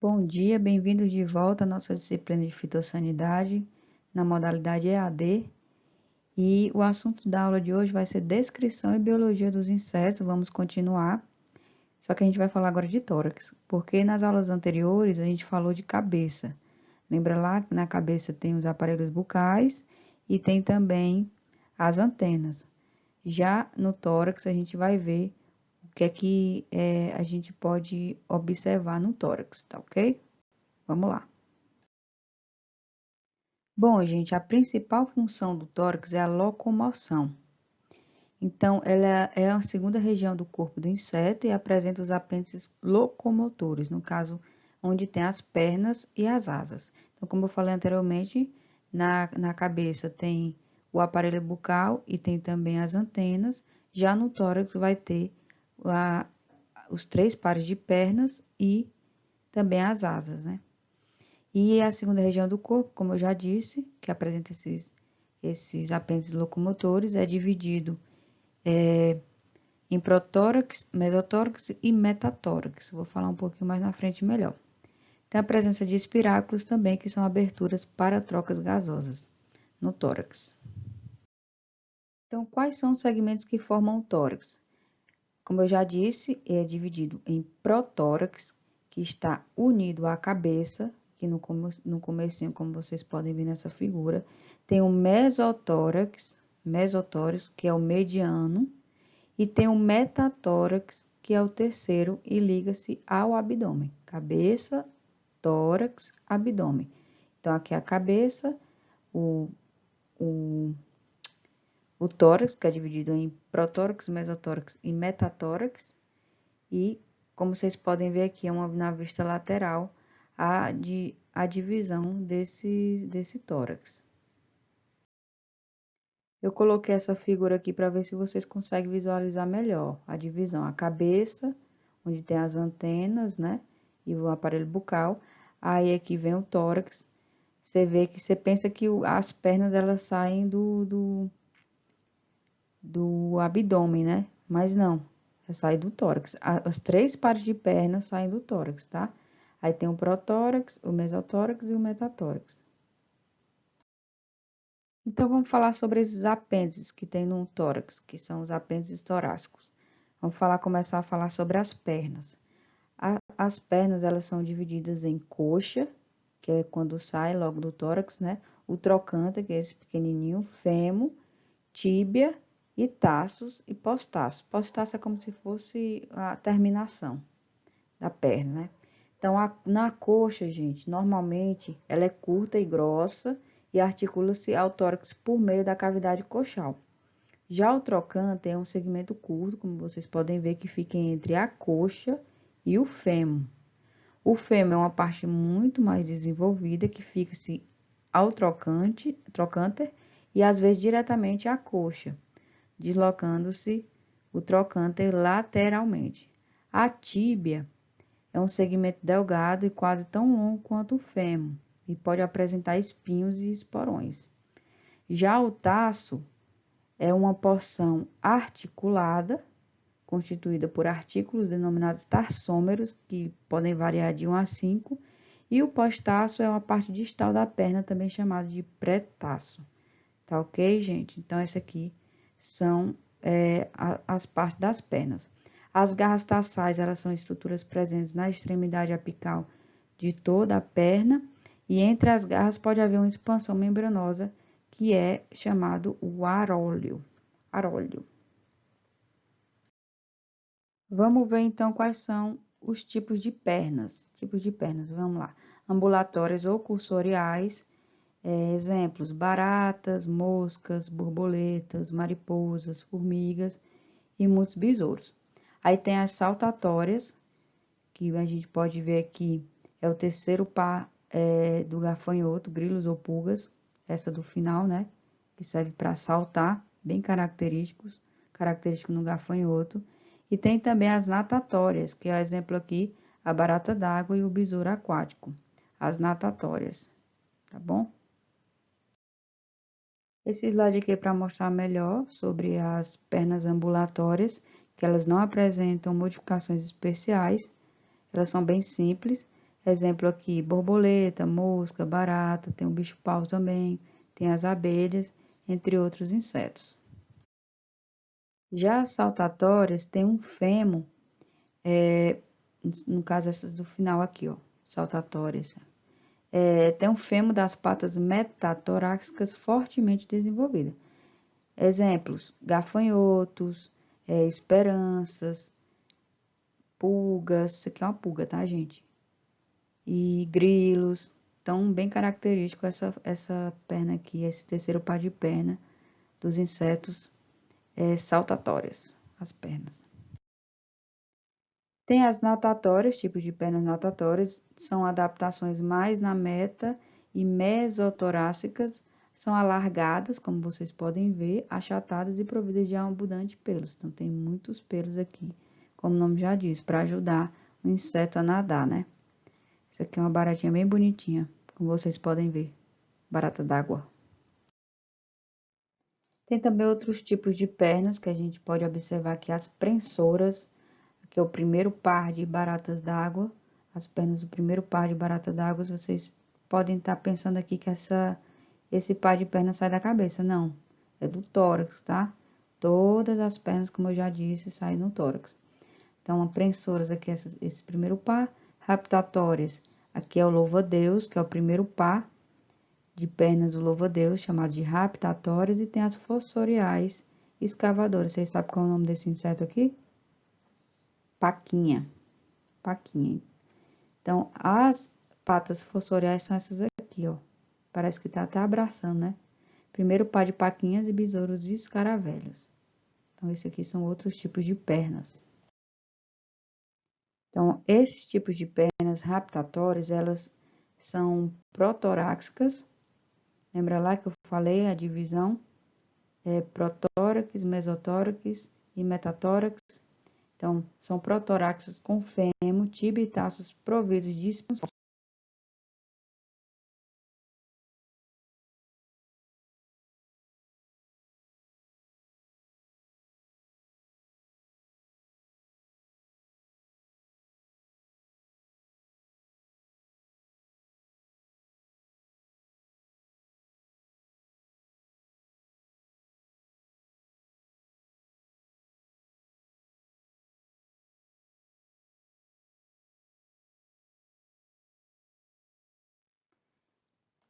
Bom dia, bem-vindos de volta à nossa disciplina de fitossanidade, na modalidade EAD. E o assunto da aula de hoje vai ser descrição e biologia dos insetos. Vamos continuar, só que a gente vai falar agora de tórax, porque nas aulas anteriores a gente falou de cabeça. Lembra lá que na cabeça tem os aparelhos bucais e tem também as antenas. Já no tórax a gente vai ver o que é que a gente pode observar no tórax, tá ok? Vamos lá. Bom, gente, a principal função do tórax é a locomoção. Então, ela é a segunda região do corpo do inseto e apresenta os apêndices locomotores, no caso, onde tem as pernas e as asas. Então, como eu falei anteriormente, na cabeça tem o aparelho bucal e tem também as antenas. Já no tórax vai ter os 3 pares de pernas e também as asas, né? E a segunda região do corpo, como eu já disse, que apresenta esses apêndices locomotores, é dividido em protórax, mesotórax e metatórax. Vou falar um pouquinho mais na frente melhor. Tem a presença de espiráculos também, que são aberturas para trocas gasosas no tórax. Então, quais são os segmentos que formam o tórax? Como eu já disse, é dividido em protórax, que está unido à cabeça, que no comecinho, como vocês podem ver nessa figura, tem o mesotórax, que é o mediano, e tem o metatórax, que é o terceiro e liga-se ao abdômen. Cabeça, tórax, abdômen. Então, aqui é a cabeça, o tórax, que é dividido em protórax, mesotórax e metatórax. E, como vocês podem ver aqui, na vista lateral, a divisão desse tórax. Eu coloquei essa figura aqui para ver se vocês conseguem visualizar melhor a divisão. A cabeça, onde tem as antenas, né? E o aparelho bucal. Aí aqui vem o tórax. Você vê que você pensa que as pernas elas saem do abdômen, né? Mas não, sai do tórax. As 3 pares de pernas saem do tórax, tá? Aí tem o protórax, o mesotórax e o metatórax. Então, vamos falar sobre esses apêndices que tem no tórax, que são os apêndices torácicos. Vamos começar a falar sobre as pernas. As pernas, elas são divididas em coxa, que é quando sai logo do tórax, né? O trocânter, que é esse pequenininho, fêmur, tíbia e taços e pós-taço. Pós-taço é como se fosse a terminação da perna, né? Então, na coxa, gente, normalmente ela é curta e grossa e articula-se ao tórax por meio da cavidade coxal. Já o trocânter é um segmento curto, como vocês podem ver, que fica entre a coxa e o fêmur. O fêmur é uma parte muito mais desenvolvida que fica-se ao trocânter e às vezes diretamente à coxa, deslocando-se o trocânter lateralmente. A tíbia é um segmento delgado e quase tão longo quanto o fêmur e pode apresentar espinhos e esporões. Já o taço é uma porção articulada, constituída por artículos denominados tarsômeros, que podem variar de 1 a 5, e o pós-taço é uma parte distal da perna, também chamada de pré-taço. Tá ok, gente? Então, essa aqui são as partes das pernas. As garras tarsais, elas são estruturas presentes na extremidade apical de toda a perna, e entre as garras pode haver uma expansão membranosa, que é chamado o aróleo. Vamos ver então quais são os tipos de pernas. Vamos lá. Ambulatórias ou cursoriais, exemplos: baratas, moscas, borboletas, mariposas, formigas e muitos besouros. Aí tem as saltatórias, que a gente pode ver aqui, é o terceiro par do gafanhoto, grilos ou pulgas, essa do final, né? Que serve para saltar, bem característico no gafanhoto. E tem também as natatórias, que é o exemplo aqui, a barata d'água e o besouro aquático. As natatórias, tá bom? Esse slide aqui é para mostrar melhor sobre as pernas ambulatórias, que elas não apresentam modificações especiais, elas são bem simples. Exemplo aqui, borboleta, mosca, barata, tem o bicho-pau também, tem as abelhas, entre outros insetos. Já as saltatórias têm um fêmur, no caso essas do final aqui, ó, saltatórias. Tem um fêmur das patas metatorácicas fortemente desenvolvida. Exemplos, gafanhotos, esperanças, pulgas, isso aqui é uma pulga, tá, gente? E grilos. Então, bem característico essa perna aqui, esse terceiro par de perna dos insetos saltatórias, as pernas. Tem as natatórias, tipos de pernas natatórias, são adaptações mais na meta e mesotorácicas, são alargadas, como vocês podem ver, achatadas e providas de abundante pelos. Então, tem muitos pelos aqui, como o nome já diz, para ajudar o inseto a nadar, né? Isso aqui é uma baratinha bem bonitinha, como vocês podem ver, barata d'água. Tem também outros tipos de pernas que a gente pode observar aqui, as prensoras, que é o primeiro par de baratas d'água, as pernas do primeiro par de barata d'água, vocês podem estar pensando aqui que esse par de pernas sai da cabeça. Não, é do tórax, tá? Todas as pernas, como eu já disse, saem no tórax. Então, prensoras aqui, esse primeiro par, raptatórias, aqui é o louva-a-Deus, que é o primeiro par de pernas do louva-a-Deus, chamado de raptatórias, e tem as fossoriais escavadoras. Vocês sabem qual é o nome desse inseto aqui? Paquinha. Paquinha. Então, as patas fossoriais são essas aqui, ó. Parece que tá até abraçando, né? Primeiro par de paquinhas e besouros e escaravelhos. Então, esses aqui são outros tipos de pernas. Então, esses tipos de pernas raptatórias, elas são protoráxicas. Lembra lá que eu falei a divisão? Protórax, mesotórax e metatórax. Então, são protoráxicas com fêmur, tíbia e taços providos de expansão.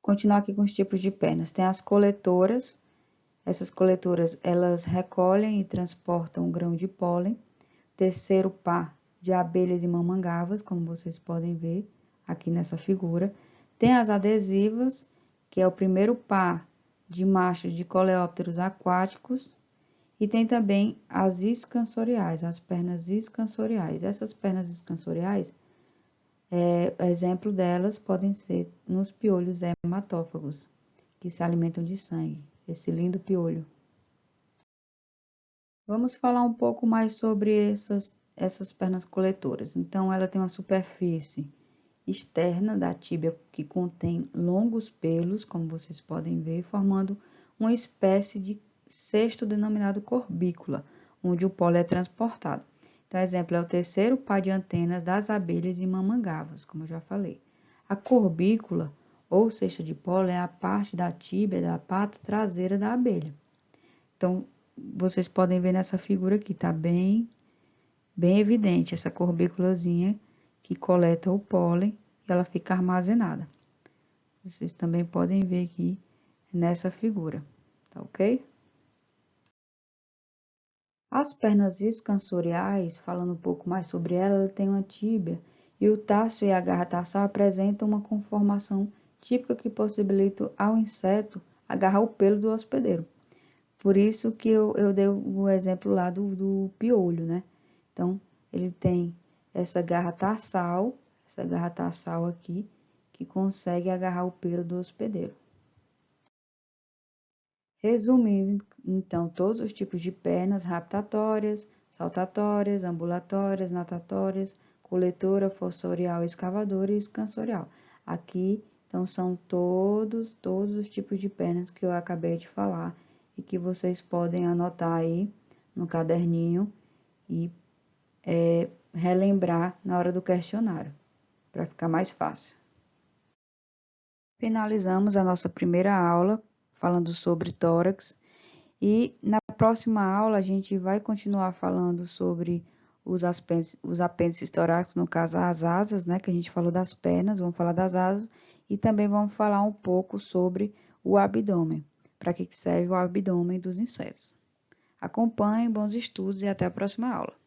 Continuar aqui com os tipos de pernas. Tem as coletoras. Essas coletoras, elas recolhem e transportam o grão de pólen. Terceiro par de abelhas e mamangavas, como vocês podem ver aqui nessa figura. Tem as adesivas, que é o primeiro par de machos de coleópteros aquáticos. E tem também as escansoriais, as pernas escansoriais. Essas pernas escansoriais, exemplo delas podem ser nos piolhos hematófagos, que se alimentam de sangue. Esse lindo piolho. Vamos falar um pouco mais sobre essas pernas coletoras. Então, ela tem uma superfície externa da tíbia que contém longos pelos, como vocês podem ver, formando uma espécie de cesto denominado corbícula, onde o pólen é transportado. Então, exemplo, é o terceiro par de antenas das abelhas e mamangavas, como eu já falei. A corbícula, ou cesta de pólen, é a parte da tíbia da pata traseira da abelha. Então, vocês podem ver nessa figura aqui, tá bem evidente essa corbículazinha que coleta o pólen e ela fica armazenada. Vocês também podem ver aqui nessa figura, tá ok? As pernas escansoriais, falando um pouco mais sobre ela tem uma tíbia e o tarso e a garra tarsal apresentam uma conformação típica que possibilita ao inseto agarrar o pelo do hospedeiro. Por isso que eu dei o exemplo lá do piolho, né? Então, ele tem essa garra tarsal aqui, que consegue agarrar o pelo do hospedeiro. Resumindo, então, todos os tipos de pernas raptatórias, saltatórias, ambulatórias, natatórias, coletora, fossorial, escavadora e escansorial. Aqui, então, são todos os tipos de pernas que eu acabei de falar e que vocês podem anotar aí no caderninho e relembrar na hora do questionário. para ficar mais fácil. Finalizamos a nossa primeira aula falando sobre tórax e na próxima aula a gente vai continuar falando sobre os apêndices torácicos, no caso as asas, né, que a gente falou das pernas, vamos falar das asas e também vamos falar um pouco sobre o abdômen, para que serve o abdômen dos insetos. Acompanhe, bons estudos e até a próxima aula.